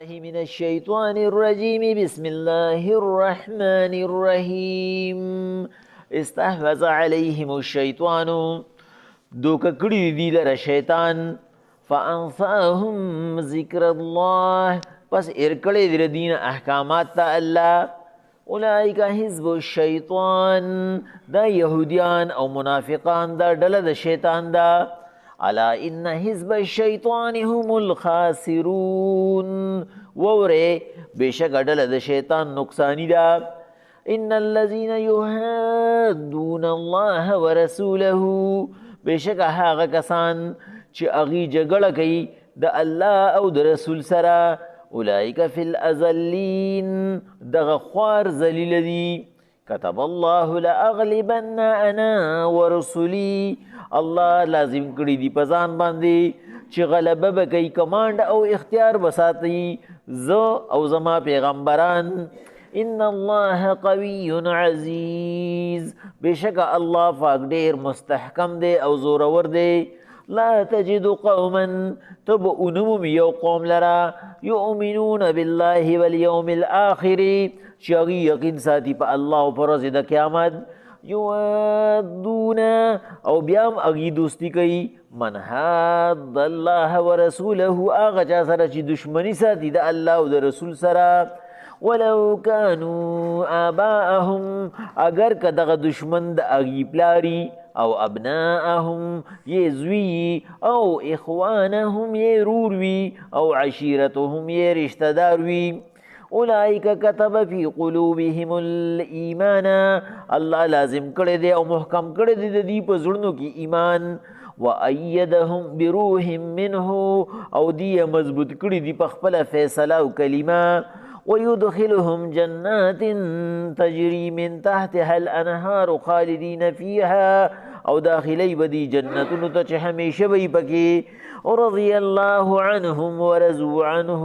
من الشيطان الرجيم بسم الله الرحمن الرحيم استحوذ عليهم الشيطان دوکه کړي دي لره شیطان فانساهم ذکر الله پس ارکړي دي دین احکامات ته الله اولئک حزب الشیطان دا يهوديان او منافقان دا ډله د شیطان دا الا ان حزب الشیطان هم الخاسرون ووره بشک ډله د شیطان نقصانی دا ان الذين يحادون الله ورسوله بشک هغه کسان چې اغي جګړه کوي د الله او د رسول سره اولئک فی الازلین دغه خوار ذلیل دي كتب الله لاغلبن انا ورسلی الله لازم کړی دی پزان باندې چې غلبه به کوي کمانډ او اختیار بساتي زه او زما پیغمبران ان الله قوی عزیز بشک الله پاک ډیر مستحکم دی او زورور دی لا تجد قوما تبؤنهم یو قوم لرا یؤمنون بالله والیوم الاخر چاگی یقین ساتی پا اللہ و پر رزد قیامت یوادون او بیام اگی دوستی کئی من حاد اللہ و رسوله آغا چا سر چی دشمنی ساتی دا اللہ و دا رسول سر ولو کانو آباءهم اگر که دغ دشمن دا اگی پلاری او ابناءهم یہ زوی او اخوانهم یہ روروی او عشیرتهم یہ رشتہ داروی اولئک کتب فی قلوبهم الایمان اللہ لازم کړی دی او محکم کړی دی د دې په زړونو کې ایمان وایدهم بروح منه او دی مضبوط کړی دی په خپل فیصله او کلمه ويدخلهم جنات تجري من تحتها الانهار خالدین فيها او داخلی بدی جنتونو ته چې همیشه وي پکې رضی الله عنهم ورضوا عنه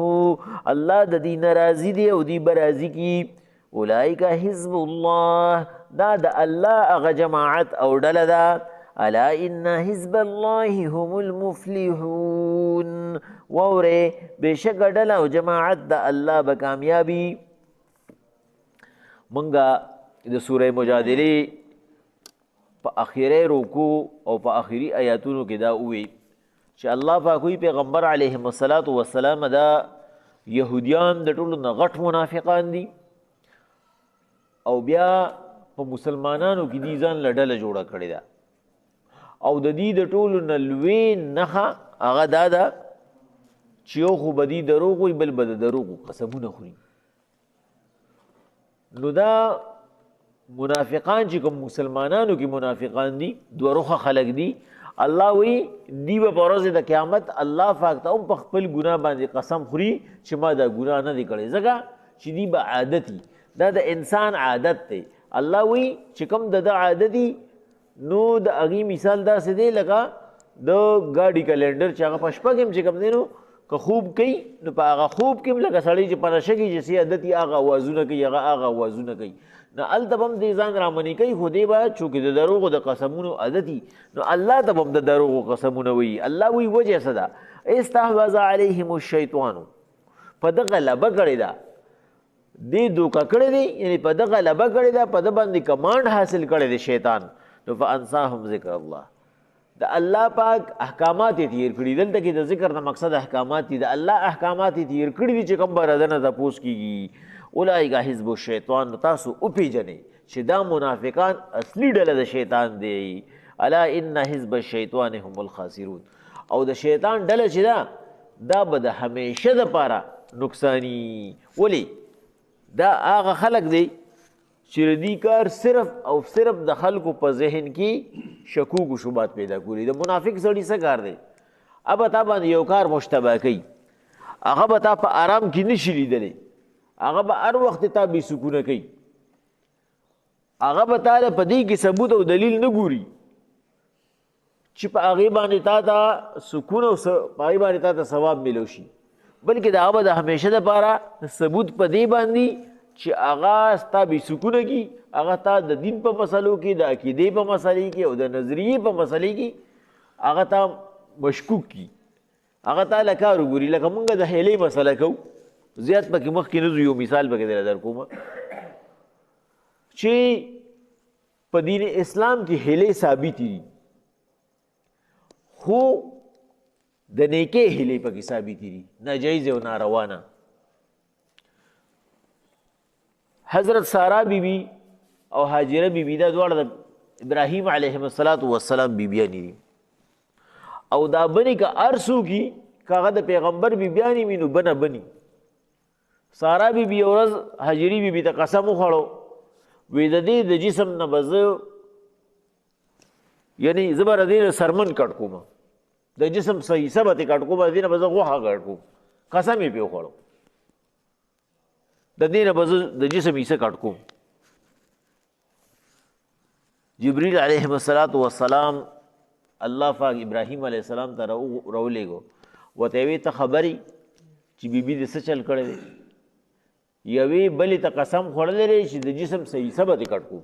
الله د دې ناراضي دی او دی برازي کی اولئک حزب الله دا د الله هغه جماعت او ډله ده الا ان حزب الله هم المفلحون ووره بشک ډله او جماعت د الله به کامیابی منګه د سوره مجادله په اخیری رکوع او په اخیری آیاتونو کې دا وی چې الله پاکوی پیغمبر علیه الصلاۃ والسلام دا يهوديان د ټولو نه غټ منافقان دي او بیا په مسلمانانو کې دي ځان لډله جوړه کړې ده او د دې د ټولو نه لوی نخه هغه دا ده چې یو خو بدی دروغ وي بل بد دروغ قسمونه خوري نو دا منافقان چې کوم مسلمانانو کې منافقان دي دوه روخه خلق دي الله وی دی په ورځ د قیامت الله پاک ته په خپل ګناه باندې قسم خوري چې ما دا ګناه نه دی کړی ځکه چې دی به عادتي دا د انسان عادت دی الله وی چې کوم د عادتي نو د اغي مثال دا څه دی لکه د ګاډي کلندر چې هغه پښپا کې چې کوم دی نو که خوب کوي نو په هغه خوب کې لکه سړی چې پنشه کې چې عادتي هغه आवाजونه کوي هغه आवाजونه کوي نو التبم دې ځان رامنې کوي خو دې به چونکې د دروغو د قسمونو عادتي نو الله تبم د دروغو قسمونه وي الله وی وجه صدا استحوذ عليهم الشیطان په دغه لبه کړی دا دې دوکه کړی دی یعنی په دغه لبه کړی دا په د باندې کمانډ حاصل کړی دی شیطان نو فانساهم ذکر الله د الله پاک احکامات تیر کړي دلته کې د ذکر نه مقصد احکامات دي د الله احکامات تیر کړي دي چې کوم برادنه تاسو کیږي اولئک حزب الشیطان تاسو او پیجنې چې دا منافقان اصلي ډله د شیطان دی الا ان حزب الشیطان هم الخاسرون او د شیطان ډله چې دا به د همیشه د پاره نقصانی ولی دا هغه خلق دی چې ردی کار صرف او صرف د خلکو په ذهن کې شکوک و شبهات پیدا کوي د منافق سړي څه کار دی اب تا باندې یو کار مشتبه کوي هغه به تا په آرام کې نشي لیدلی هغه به هر وخت تا بې سکونه کوي هغه به تا په دې کې ثبوت او دلیل نه ګوري چې په هغې باندې تا ته سکون او په هغې باندې تا ته ثواب میلو شي بلکې د هغه به د همیشه دپاره ثبوت په دې باندې چې هغه ستا بې سکونه کي هغه تا د دین په مسلو کې د عقیدې په مسلې کې او د نظریې په مسلې کې هغه تا مشکوک کی هغه تا لکه وګوري لکه مونږ د هیلې مسله کوو زیات پکې مخکې نه ځو، یو مثال پکې در کوم چې په دین اسلام کې هیلې ثابت دي، خو د نیکۍ هیلې پکې ثابت دي، ناجایز او ناروا نه. حضرت سارا بی بی او هاجره بی بی دا دواړه د ابراهیم علیه السلام بیبیانې دي، او دا بني که ارسو کی کاغه د پیغمبر بیبیانی وي نو بنه بني. سارا بی بی ورځ هاجری بی بی ته قسم وخوړو، وی د دې د جسم نه به زه یعنی زه به د دې سرمن کټ کوم، د جسم صحیح حساب ته کټ کوم، د دې نه به زه غوښه کټ کوم، قسم یې پې وخوړو د دې نه به زه د جسم حصه کټ کوم. جبریل علیه السلام الله پاک ابراهیم علیه السلام ته راولېږو، ورته وی ته خبرې چې بیبي دې څه چل کړی دی؟ یوې بلې ته قسم خوړلی دی چې د جسم صحیح حصه به دې کټ کوم.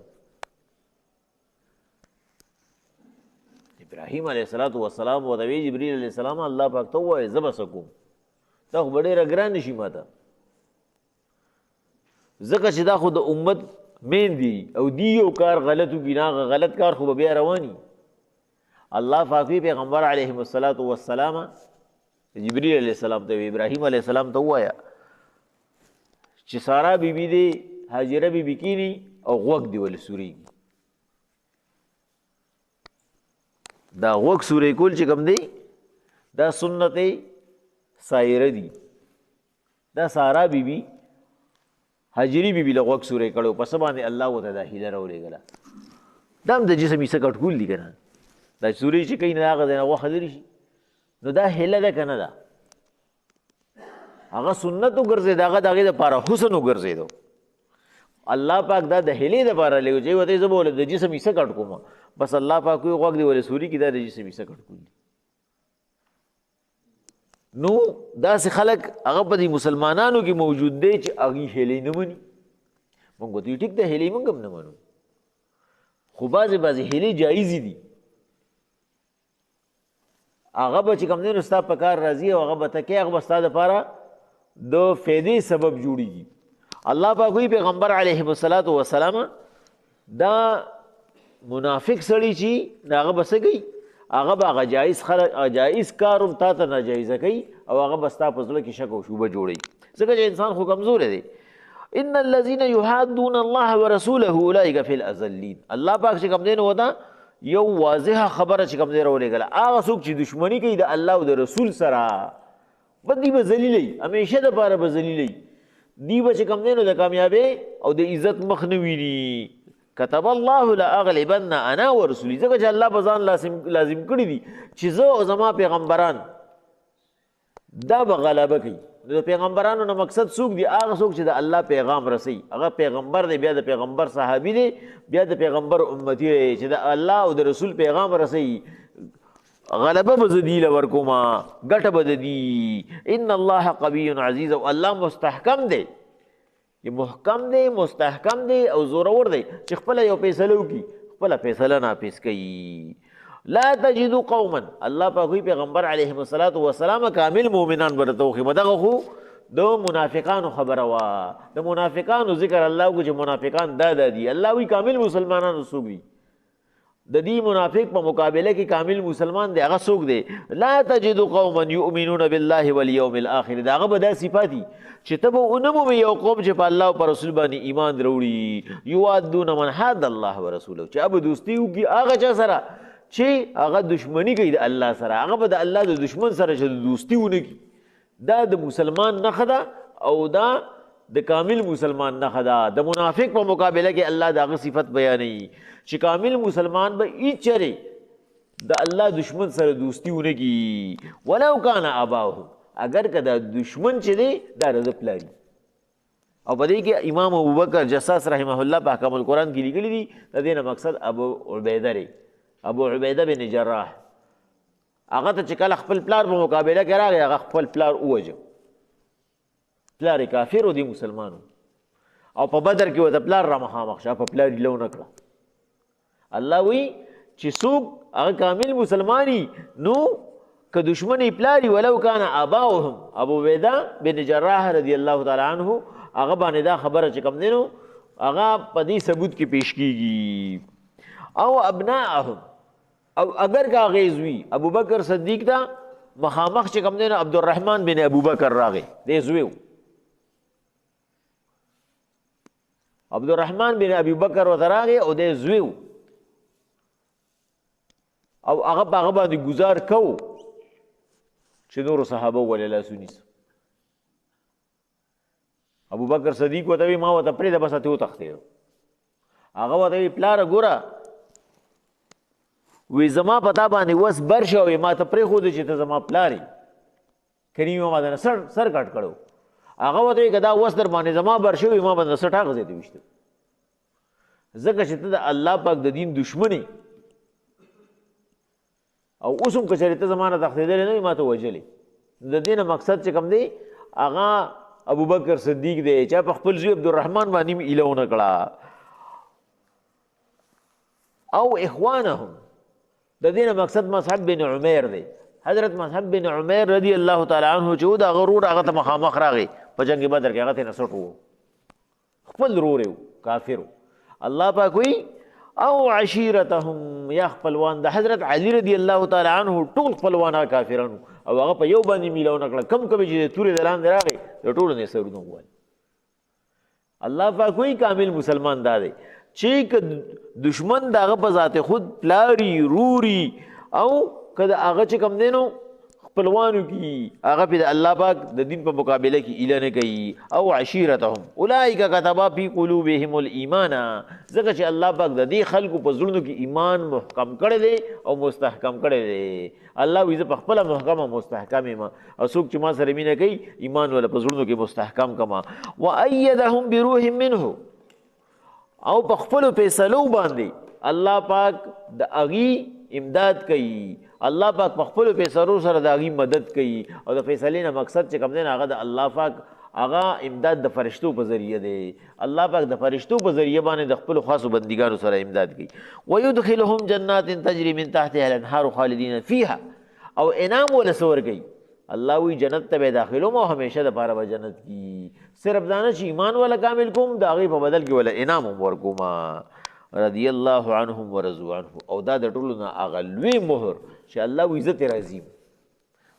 ابراهیم علیه السلام ورته وی جبریل علیه السلام الله پاک ته ووایه زه به څه کوم، دا خو به ډېره ګرانه شي ما ته، ځکه چې دا خو د امت مین دي او دی یو کار غلط وکړي نه هغه غلط کار خو به بیا رواني. الله پاک وی پیغمبر علیه السلام جبریل علیه السلام ته ابراهیم علیه السلام ته ووایه چې سارا بی بی دی هاجره بی بی کینی او غوږ دی ولې سورېږي. دا غوږ سورې کول چې کوم دی دا سنت سایره دی. دا سارا بی بی هاجری بی بی له غوږ سورې کړو، پس باندې الله ورته دا هیله راولېږله. دا هم د جسم حصه کټکول دي که نه، دا سورې چې کوي نه هغه ځای نه غوښه لرې شي، نو دا هیله ده که نه ده؟ هغه سنت وګرځېد، هغه د هغې دپاره حسن وګرځېدو. الله پاک دا د هیلې دپاره لګو چې ورته زه به ولې د جسم حصه کټ کوم، بس الله پاک وایي غوږ دې ولې سوري کړي، دا د جسم حصه کټکول دي. نو داسې خلک هغه په دې مسلمانانو کې موجود دی چې هغې هیلې نه مني. مونږ ورته ټیک ده هیلې مونږ هم نه منو، خو بعضې هیلې جایزې دي، هغه به چې کوم دی نو ستا په کار راځي او هغه به ته کوې، هغه به ستا دپاره د فیدې سبب جوړېږي. الله پاک وایي پیغمبر علیه السلام دا منافق سړي چې هغه به څه کوي، هغه به هغه جایز کار هم تا ته ناجایزه کوي او هغه به ستا په زړه کې شک او شوبه جوړوي، ځکه چې انسان خو کمزوری دی. ان الذين يحادون الله ورسوله اولئک فی الاذلین. الله پاک چې کوم دی نو دا یو واضحه خبره چې کوم دی راولېږله، هغه څوک چې دشمني کوي د الله او د رسول سره به دی به ذلیلوي، همیشه دپاره به ذلیلوي، دی به چې کوم دی نو د کامیابۍ او د عزت مخ نه ویني. كتب الله لاغلبن انا ورسولي، ځکه چې الله په ځان لازم کړي دي چې زه او زما پیغمبران دا به غلبه کوي. د پیغمبرانو نه مقصد څوک دي؟ هغه څوک چې د الله پیغام رسوي، هغه پیغمبر دی، بیا د پیغمبر صحابي دی، بیا د پیغمبر امتی دی چې د الله او د رسول پیغام رسوي. غلبه به زه دي له ورکومه، ګټه به د دي. ان الله قوي عزیز، او الله مستحکم دی، محکم دی، مستحکم دی او زورور دی چې خپله یو فیصله وکړي خپله فیصله نافذ کوي. لا تجدو قوما، الله پاک وایي پیغمبر علیه السلام کامل مؤمنان به درته وښیم. دغه خو د منافقانو خبره وه، د منافقانو ذکر الله وکړو چې منافقان دا دي. الله وایي کامل مسلمانان څوک دي؟ د دې منافق په مقابله کې کامل مسلمان دی هغه څوک دی؟ لا تجدو قوما یؤمنون بالله والیوم الاخر. دا هغه به دا صفات دي چې ته به ونه مومې یو قوم چې په الله او په رسول باندې ایمان راوړي. یوادون من حاد الله ورسوله، چې هغه به دوستي وکړي هغه چا سره چې هغه دشمني کوي د الله سره، هغه به د الله د دشمن سره چې دوستي ونه کړي. دا د مسلمان نښه ده او دا د کامل مسلمان نښه ده. د منافق په مقابله کې الله د هغه صفت بیانوي چې کامل مسلمان به هیڅ چرې د الله دشمن سره دوستي ونه کړي. ولو کان آباؤهم، اگر که دا دشمن چې دی دا رضا پلاري. او په دې کې امام ابوبکر جساس رحمه الله په احکام القرآن کې لیکلي دي د دې نه مقصد ابو عبیده بن جراح، هغه ته چې کله خپل پلار په مقابله کې راغی هغه خپل پلار ووژه، پلار کافر و دی مسلمانو، او په بدر کې ورته پلار را مخامخ شه، په پلار یې لو نه کړه. الله وایي چې څوک هغه کامل مسلمانی نو که دشمن پلاری ولو کان آباؤهم ابو عبیده بن جراح رضی الله تعالی عنہ هغه باندې دا خبره چې کوم دینو هغه په دې ثبوت کې پیش کیږي او ابناءهم او اگر کا غیزوی ابو بکر صدیق دا مخامخ چې کوم دینو عبدالرحمن بن ابو بکر راغی دې زویو عبدالرحمن بن ابي بکر وتراغه او د زویو او هغه باندې گزار کو چې نور صحابه ولله سنیس ابو بکر صدیق وته ما وته پرې د بسته وتخته هغه وته پلار ګوره وی زما پتا باندې وس برشوي ما ته پرې خو دې چې ته زما پلاری کریم ما د سر کټ کړو هغه وته کدا وس در باندې زما برشوي ما باندې سټا غزې دی وشته زکه چې ته د الله پاک د دین دشمنی او اوسم کچری ته زمانه تخدیدل نه ما ته وجلی د دینه مقصد چې کوم دی هغه ابو بکر صدیق دی چې په خپل زوی عبدالرحمن باندې ایلونه کړه او اخوانهم د دینه مقصد مصعب بن عمیر دی حضرت مصعب بن عمیر رضی الله تعالی عنہ چې دا غرور هغه ته مخامخ راغی په جنگ بدر کې هغه ته نسټو خپل رور کافر الله پاک وی او عشیرتهم یا خپلوان د حضرت علی رضی الله تعالی عنہ ټول خپلوان کافرانو او هغه په یو باندې میلاونه کړه کم کم چې تورې دلان راغی د ټولو نه سرونه وای الله پاک وی کامل مسلمان دی چې دشمن دغه په ذات خود پلاری روري او کله هغه چې کم دینو خپلوانو کی هغه په الله پاک د دین په مقابله کې اعلان کوي او عشیرتهم اولئک كتب فی قلوبهم الايمان ځکه چې الله پاک د دې خلکو په زړونو کې ایمان محکم کړی دی او مستحکم کړی دی الله وی په خپل محکم او مستحکم ما او څوک چې ما سره مینه کوي ایمان ولا په زړونو کې مستحکم کما وایدهم بروح منه او په خپل فیصلو باندې الله پاک د اغي امداد کوي الله پاک په خپل فیصلو سره د اغي مدد کوي او د فیصلې نه مقصد چې کوم دی هغه د الله پاک هغه امداد د فرشتو په ذریعہ دی الله پاک د فرشتو په ذریعہ باندې د خپل خاصو بندګانو سره امداد کوي ويدخلهم جنات تجري من تحتها الانهار خالدين فيها او انعام ولا سور کوي الله وی جنت ته داخلو مو همیشه د پاره جنت کی صرف دانه چې ایمان ولا کامل کوم د هغه په بدل کې ولا انعام ورکوما رضی الله عنهم ورضوا عنه او دا د ټولو نه اغلوی مهر چې الله و عزت راځي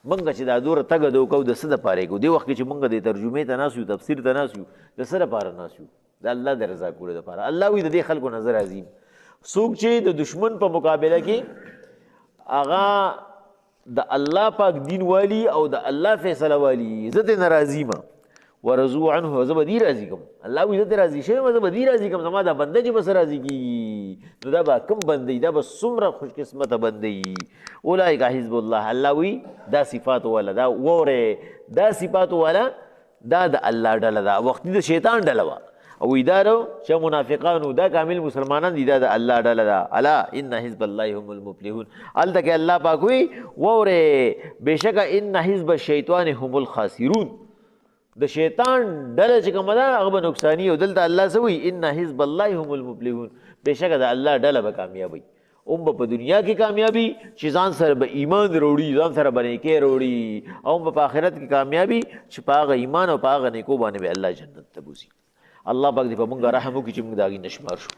منګه چې دا دور تګ دو کو د صد پاره کو دی وخت چې منګه د ترجمه ته ناسو تفسیر ته ناسو د سره پاره ناسو د الله د رضا کول د پاره الله وی د دې خلکو نظر عظیم څوک چې د دشمن په مقابله کې اغا د الله پاک دین والی او د الله فیصله والی عزت ناراضی ما ورزو عنه زبدی راضی کوم الله وی عزت راضی شه زبدی راضی کوم زما دا بنده چې بس راضی کی نو دا با کم بندي دا بس سمره خوش قسمت بندي اولئک حزب الله الله وی دا صفات ولا دا وره دا صفات ولا دا د الله ډله دا وخت د شیطان ډله وا او ادارو چې منافقانو دا کامل مسلمانان دي دا د الله ډله دا الا ان حزب الله هم المفلحون التک الله پاک وی وره بشک ان حزب الشیطان هم الخاسرون د شیطان ډله چې کومه ده هغه به نقصانی او دلته الله سوی ان حزب الله هم المفلحون بشک د الله ډله به کامیابی په دنیا کې کامیابی چې ځان سره به ایمان وروړي ځان سره به نیکي وروړي او په آخرت کې کامیابی چې په هغه ایمان او په هغه نیکو باندې به الله جنت ته بوزي الله پاک دې په موږ رحم وکړي چې موږ د هغې نشمار شو